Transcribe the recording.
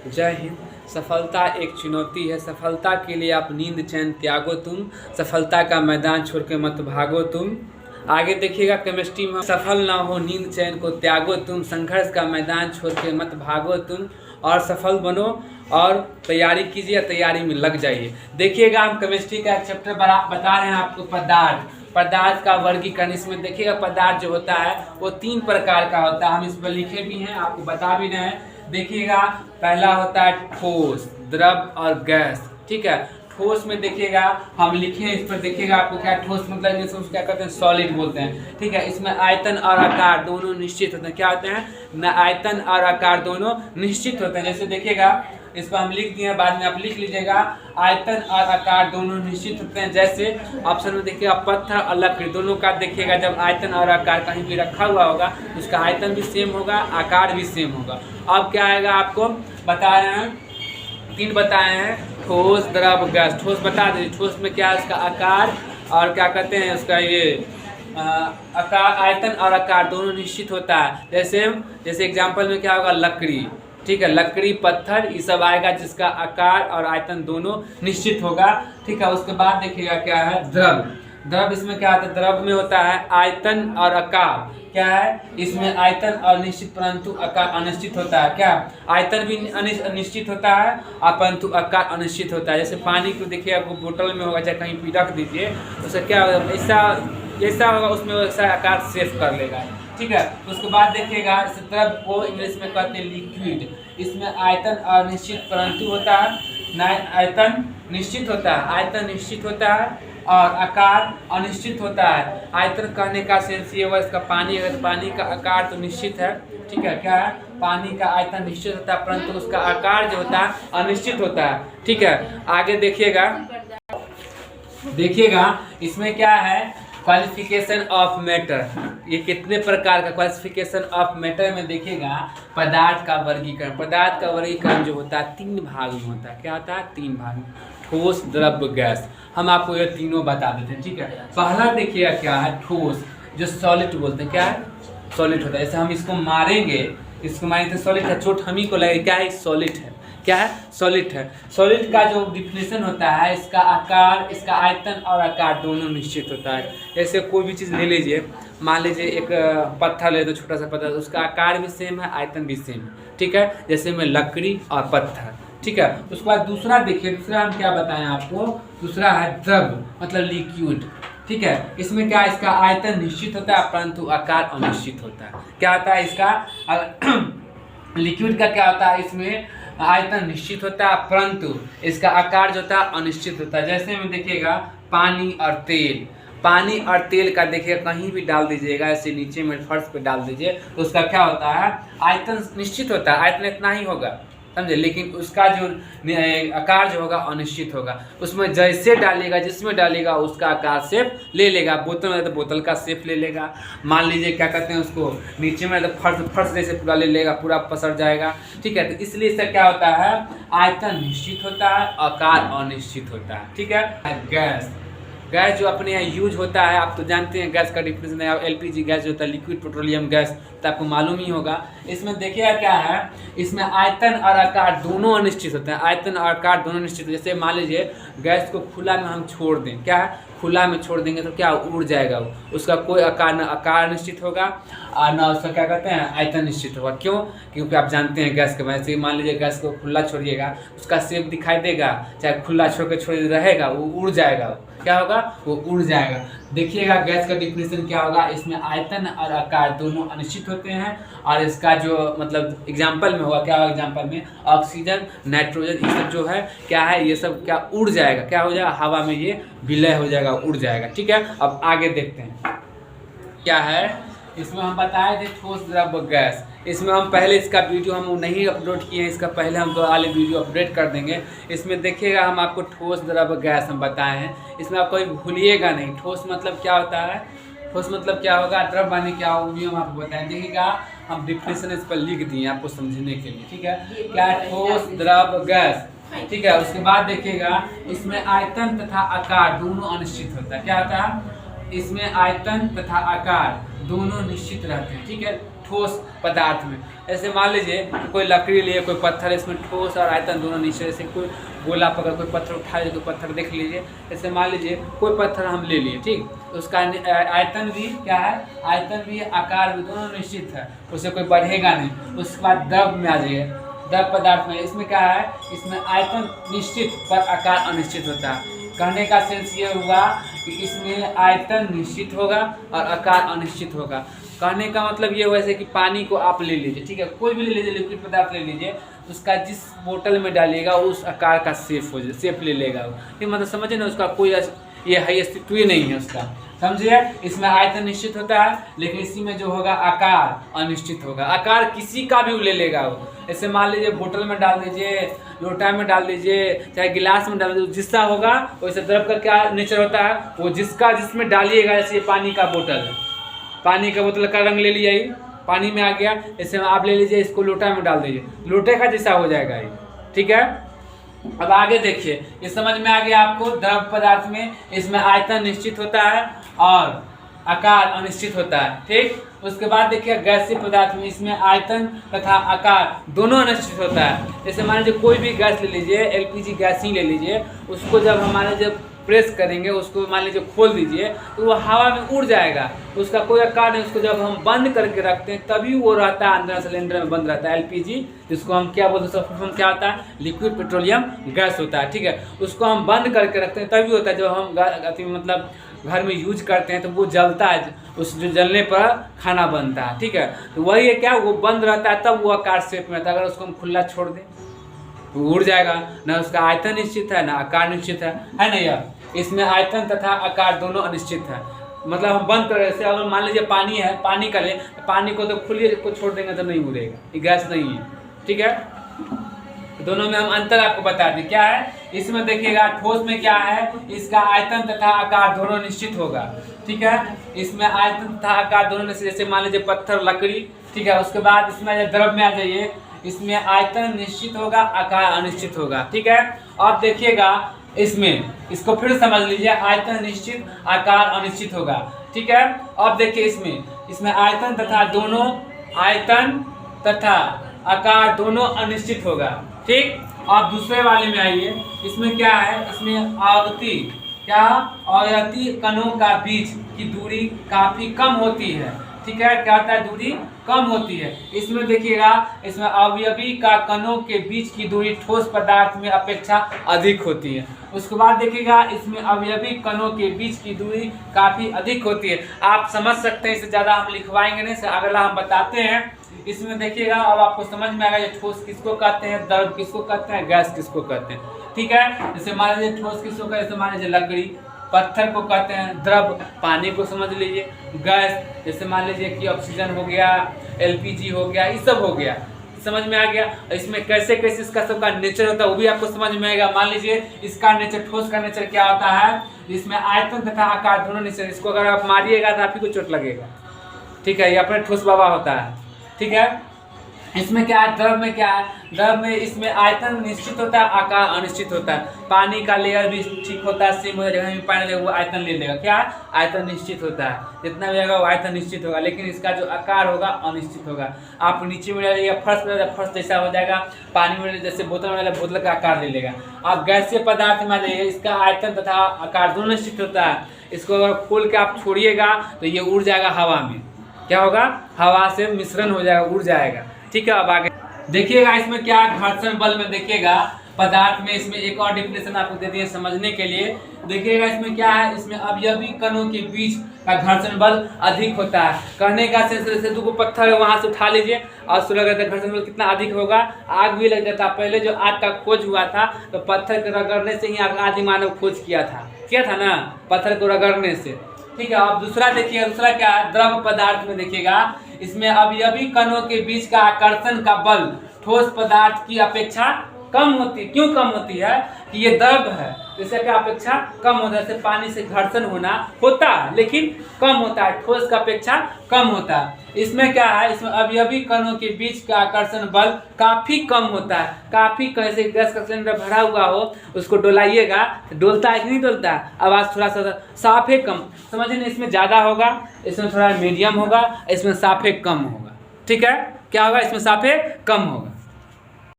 जय हिंद। सफलता एक चुनौती है, सफलता के लिए आप नींद चैन त्यागो तुम, सफलता का मैदान छोड़ के मत भागो तुम। आगे देखिएगा केमिस्ट्री में, सफल ना हो नींद चैन को त्यागो तुम, संघर्ष का मैदान छोड़ के मत भागो तुम और सफल बनो और तैयारी कीजिए, तैयारी में लग जाइए। देखिएगा हम केमिस्ट्री का एक चैप्टर बता रहे हैं आपको, पदार्थ का वर्गीकरण। इसमें देखिएगा पदार्थ जो होता है वो 3 प्रकार का होता है, हम इस पर लिखे भी हैं, आपको बता भी रहे हैं। देखिएगा पहला होता है ठोस, द्रव और गैस। ठीक है, ठोस में देखिएगा हम लिखे हैं इस पर, देखिएगा आपको क्या ठोस मतलब जैसे उसको क्या कहते हैं, सॉलिड बोलते हैं। ठीक है, इसमें आयतन और आकार दोनों निश्चित होते हैं। क्या होते हैं ना, आयतन और आकार दोनों निश्चित होते हैं। जैसे देखिएगा इस पर हम लिख दिए, बाद में आप लिख लीजिएगा, आयतन और आकार दोनों निश्चित होते हैं। जैसे ऑप्शन में देखिएगा पत्थर और लकड़ी दोनों का, देखिएगा जब आयतन और आकार कहीं भी रखा हुआ होगा उसका आयतन भी सेम होगा, आकार भी सेम होगा। अब क्या आएगा आपको बता रहे हैं, 3 बताए हैं, ठोस, द्रव, गैस। ठोस बता दीजिए, ठोस में क्या है उसका आकार और क्या कहते हैं उसका ये आकार, आयतन और आकार दोनों निश्चित होता है। जैसे एग्जांपल में क्या होगा, लकड़ी। ठीक है, लकड़ी, पत्थर, ये सब आएगा जिसका आकार और आयतन दोनों निश्चित होगा। ठीक है, उसके बाद देखिएगा क्या है, द्रव। इसमें क्या होता है, द्रव में होता है आयतन और आकार। क्या है इसमें, आयतन और निश्चित परंतु आकार अनिश्चित होता है। क्या, आयतन भी निश्चित होता है और परंतु आकार अनिश्चित होता है। जैसे पानी को देखिए आपको बोतल में होगा, चाहे कहीं भी रख दीजिए, उससे क्या होगा, ऐसा होगा उसमें वैसा आकार सेव कर लेगा। ठीक है, उसके बाद देखिएगा इस द्रव को इंग्लिश में कहते हैं लिक्विड। इसमें आयतन अनिश्चित परंतु होता है, आयतन निश्चित होता है, आयतन निश्चित होता है और आकार अनिश्चित होता है। आयतन कहने का सेंस ये हुआ, इसका पानी है, पानी का आकार तो निश्चित है। ठीक है, क्या है, पानी का आयतन निश्चित होता है परंतु उसका आकार जो होता है अनिश्चित होता है। ठीक है, आगे देखिएगा इसमें क्या है, क्वालिफिकेशन ऑफ मैटर। ये कितने प्रकार का क्वालिफिकेशन ऑफ मैटर में देखिएगा, पदार्थ का वर्गीकरण जो होता है 3 भाग में होता है। क्या होता है, 3 भाग में, ठोस, द्रव, गैस। हम आपको ये तीनों बता देते हैं। ठीक है, पहला देखिएगा क्या है, ठोस, जो सॉलिड बोलते हैं। क्या है, सॉलिड होता है। जैसे हम इसको मारेंगे तो सॉलिड है, चोट हम ही को लगेगा। क्या है, सॉलिड है। क्या है, सॉलिड है। सॉलिड का जो डिफिनेशन होता है, इसका आकार, इसका आयतन और आकार दोनों निश्चित होता है। जैसे कोई भी चीज़ ले लीजिए, मान लीजिए एक पत्थर ले, तो छोटा सा पत्थर, उसका आकार भी सेम है, आयतन भी सेम है। ठीक है, जैसे में लकड़ी और पत्थर। ठीक है, उसके बाद दूसरा देखिए, दूसरा हम क्या बताएं आपको, दूसरा है द्रव मतलब लिक्विड। ठीक है, इसमें क्या, इसका आयतन निश्चित होता है परंतु आकार अनिश्चित होता है। क्या होता है इसका लिक्विड का क्या होता है, इसमें आयतन निश्चित होता है परंतु इसका आकार जो होता है अनिश्चित होता है। जैसे में देखिएगा पानी और तेल का देखिए कहीं भी डाल दीजिएगा, ऐसे नीचे में फर्श पे डाल दीजिए तो उसका क्या होता है, आयतन निश्चित होता है, आयतन इतना ही होगा, समझे, लेकिन उसका जो आकार जो होगा अनिश्चित होगा। उसमें जैसे डालेगा, जिसमें डालेगा उसका आकार शेप ले लेगा। बोतल में तो बोतल का शेप ले लेगा, मान लीजिए क्या कहते हैं उसको, नीचे में तो फर्श जैसे पूरा ले लेगा, पूरा पसर जाएगा। ठीक है, तो इसलिए इसका क्या होता है, आयतन निश्चित होता है, आकार अनिश्चित होता है। ठीक है, गैस जो अपने यहाँ यूज होता है, आप तो जानते हैं गैस का डिफिनेशन है, एलपीजी गैस जो होता है, लिक्विड पेट्रोलियम गैस, तो आपको मालूम ही होगा। इसमें देखिएगा क्या है, इसमें आयतन और आकार दोनों अनिश्चित होते हैं। आयतन और आकार दोनों निश्चित। जैसे मान लीजिए गैस को खुला में हम छोड़ दें, क्या है, खुला में छोड़ देंगे तो क्या उड़ जाएगा वो, उसका कोई आकार, न आकार निश्चित होगा और ना उसका क्या कहते हैं, आयतन निश्चित होगा। क्यों, क्योंकि आप जानते हैं गैस के वजह से, मान लीजिए गैस को खुला छोड़िएगा, उसका शेप दिखाई देगा, चाहे खुला छोड़ रहेगा वो उड़ जाएगा, क्या होगा, वो उड़ जाएगा। देखिएगा गैस का डिफिनेशन क्या होगा, इसमें आयतन और आकार दोनों अनिश्चित होते हैं और इसका जो मतलब एग्जांपल में होगा, क्या होगा एग्जांपल में, ऑक्सीजन, नाइट्रोजन, ये सब जो है क्या है, ये सब क्या उड़ जाएगा, क्या हो जाएगा, हवा में ये विलय हो जाएगा, उड़ जाएगा। ठीक है, अब आगे देखते हैं क्या है। इसमें हम बताए थे ठोस, द्रव, गैस। इसमें हम पहले इसका वीडियो हम नहीं अपलोड किए हैं, इसका पहले हम 2 वाले वीडियो अपडेट कर देंगे। इसमें देखिएगा हम आपको ठोस, द्रव, गैस हम बताए हैं, इसमें आप कोई भूलिएगा नहीं। ठोस मतलब क्या होता है, ठोस मतलब क्या होगा, द्रव माने क्या होगा, वो हम आपको बताएं। देखिएगा हम डिफिनेशन इस पर लिख दिए आपको समझने के लिए। ठीक है, क्या है, ठोस, द्रव, गैस। ठीक है, उसके बाद देखिएगा इसमें आयतन तथा आकार दोनों अनिश्चित होता है। क्या होता है, इसमें आयतन तथा आकार दोनों निश्चित रहते हैं। ठीक है, ठोस पदार्थ में। ऐसे मान लीजिए कोई लकड़ी लिए, कोई पत्थर, इसमें ठोस और आयतन दोनों निश्चित। जैसे कोई गोला पकड़, कोई पत्थर उठा लीजिए, कोई पत्थर देख लीजिए। ऐसे मान लीजिए कोई पत्थर हम ले लिए, ठीक, उसका आयतन भी क्या है, आयतन भी आकार भी दोनों निश्चित है, उससे कोई बढ़ेगा नहीं। उसके बाद द्रव में आ जाइए, द्रव पदार्थ में इसमें क्या है, इसमें आयतन निश्चित पर आकार अनिश्चित होता है। कहने का सेंस ये हुआ कि इसमें आयतन निश्चित होगा और आकार अनिश्चित होगा। कहने का मतलब ये हुआ जैसे कि पानी को आप ले लीजिए, ठीक है, कोई भी ले लीजिए, लिक्विड पदार्थ ले लीजिए, उसका जिस बोतल में डालिएगा उस आकार का शेप ले लेगा वो, ठीक, मतलब समझिए ना, उसका कोई ये है अस्तित्व ही नहीं है उसका, समझिए। इसमें आयतन निश्चित होता है, लेकिन इसी में जो होगा आकार अनिश्चित होगा। आकार किसी का भी ले लेगा वो। ऐसे मान लीजिए बोतल में डाल दीजिए, लोटा में डाल दीजिए, चाहे गिलास में डाल दीजिए, जिसका होगा वैसे द्रव का क्या नेचर होता है, वो जिसमें डालिएगा। जैसे पानी का बोतल है, पानी का बोतल का रंग ले लिया, ये पानी में आ गया, ऐसे आप ले लीजिए, इसको लोटा में डाल दीजिए, लोटे का जैसा हो जाएगा ये, ठीक है। अब आगे देखिए, ये समझ में आ गया आपको। द्रव पदार्थ में इसमें आयतन निश्चित होता है और आकार अनिश्चित होता है, ठीक। उसके बाद देखिए गैसीय पदार्थ में इसमें आयतन तथा आकार दोनों अनिश्चित होता है। जैसे मान लीजिए कोई भी गैस ले लीजिए, एलपीजी गैस ही ले लीजिए, उसको जब हमारे जब प्रेस करेंगे, उसको मान लीजिए खोल दीजिए, तो वो हवा में उड़ जाएगा, उसका कोई आकार नहीं। उसको जब हम बंद करके रखते हैं तभी वो रहता है, अंदर सिलेंडर में बंद रहता है। एलपीजी जिसको हम क्या बोलते हैं, उसका क्या होता है, लिक्विड पेट्रोलियम गैस होता है, ठीक है। उसको हम बंद करके रखते हैं तभी होता है, जब हम मतलब घर में यूज करते हैं तो वो जलता है, उस जो जलने पर खाना बनता है, ठीक है। तो वही है क्या, वो बंद रहता है तब वो आकार शेप में रहता है। अगर उसको हम खुला छोड़ दें तो उड़ जाएगा, ना उसका आयतन निश्चित है ना आकार निश्चित है ना यार। इसमें आयतन तथा आकार दोनों अनिश्चित है। मतलब हम बंद कर, जैसे अगर मान लीजिए पानी है, पानी का ले, पानी को तो खुले को छोड़ देंगे तो नहीं उड़ेगा, ये गैस नहीं है, ठीक है। दोनों में हम अंतर आपको बता दें क्या है। इसमें देखिएगा ठोस में क्या है, इसका आयतन तथा आकार दोनों निश्चित होगा, ठीक है। इसमें आयतन तथा आकार दोनों निश्चित, जैसे मान लीजिए पत्थर, लकड़ी, ठीक है। उसके बाद इसमें द्रव में आ जाइए, इसमें आयतन निश्चित होगा, आकार अनिश्चित होगा, ठीक है। अब देखिएगा इसमें, इसको फिर समझ लीजिए, आयतन निश्चित, आकार अनिश्चित होगा, ठीक है। अब देखिए इसमें आयतन तथा आकार दोनों अनिश्चित होगा, ठीक। अब दूसरे वाले में आइए, इसमें क्या है, इसमें आयती कणों का बीच की दूरी काफी कम होती है, ठीक है। क्या होता है, दूरी कम होती है। इसमें देखिएगा, इसमें अवयवी का कणों के बीच की दूरी ठोस पदार्थ में अपेक्षा अधिक होती है। उसके बाद देखिएगा, इसमें अवयवी कणों के बीच की दूरी काफी अधिक होती है। आप समझ सकते हैं, इससे ज्यादा हम लिखवाएंगे नहीं, से अगला हम बताते हैं। इसमें देखिएगा, अब आपको समझ में आएगा ये ठोस किसको कहते हैं, द्रव किसको कहते हैं, गैस किसको कहते हैं, ठीक है। जैसे मान लीजिए ठोस किसको कहते हैं, जैसे मान लीजिए लकड़ी, पत्थर को कहते हैं द्रव, पानी को समझ लीजिए गैस, जैसे मान लीजिए कि ऑक्सीजन हो गया, एलपीजी हो गया, ये सब हो गया, समझ में आ गया। इसमें कैसे कैसे इसका सबका नेचर होता है वो भी आपको समझ में आएगा। मान लीजिए इसका नेचर, ठोस का नेचर क्या होता है, इसमें आयतन तथा आकार दोनों नेचर। इसको अगर आप मारिएगा तो आप ही को चोट लगेगा, ठीक है, ये अपने ठोस बाबा होता है, ठीक है। इसमें क्या है, द्रव में क्या है, द्रव में इसमें आयतन निश्चित होता है, आकार अनिश्चित होता है। पानी का लेयर भी ठीक होता है, सेम होता है, जगह में पानी लेगा वो आयतन ले लेगा, क्या है, आयतन निश्चित होता है, जितना भी आएगा वो आयतन निश्चित होगा, लेकिन इसका जो आकार होगा अनिश्चित होगा। आप नीचे में डालिएगा, फर्स्ट जैसा हो जाएगा, पानी में जैसे बोतल में डालेगा बोतल का आकार ले लेगा। आप गैसीय पदार्थ में आ जाइए, इसका आयतन तथा आकार दोनों निश्चित होता है। इसको अगर खोल के आप छोड़िएगा तो ये उड़ जाएगा हवा में, क्या होगा, हवा से मिश्रण हो जाएगा, उड़ जाएगा, ठीक है। अब आगे देखिएगा, इसमें क्या घर्षण बल में देखिएगा पदार्थ में, इसमें एक और डिफिनेशन आपको दे दिए समझने के लिए। देखिएगा इसमें क्या है, इसमें अवयवी कणों के बीच का घर्षण बल अधिक होता है। कहने का सेंस, जैसे दो पत्थर है वहां से उठा लीजिए और उसको लग जाता है, घर्षण बल कितना अधिक होगा, आग भी लग जाता। पहले जो आग का खोज हुआ था तो पत्थर के रगड़ने से ही आदि मानव खोज किया था ना, पत्थर को रगड़ने से, ठीक है। अब दूसरा देखिए, दूसरा क्या है, द्रव पदार्थ में देखिएगा, इसमें अवयवी कणों के बीच का आकर्षण का बल ठोस पदार्थ की अपेक्षा कम होती है। क्यों कम होती है, कि ये द्रव है, इससे क्या अपेक्षा कम होता है। जैसे पानी से घर्षण होना होता है लेकिन कम होता है, ठोस का अपेक्षा कम होता है। इसमें क्या है, इसमें अवयवी कणों के बीच का आकर्षण बल काफी कम होता है। काफी, कैसे गैस का सिलेंडर भरा हुआ हो, उसको डोलाइएगा, डोलता है कि नहीं डोलता है, आवाज थोड़ा सा साफे कम, समझिए ना, इसमें ज्यादा होगा, इसमें थोड़ा मीडियम होगा, इसमें साफे कम होगा, ठीक है, क्या होगा इसमें साफे कम होगा।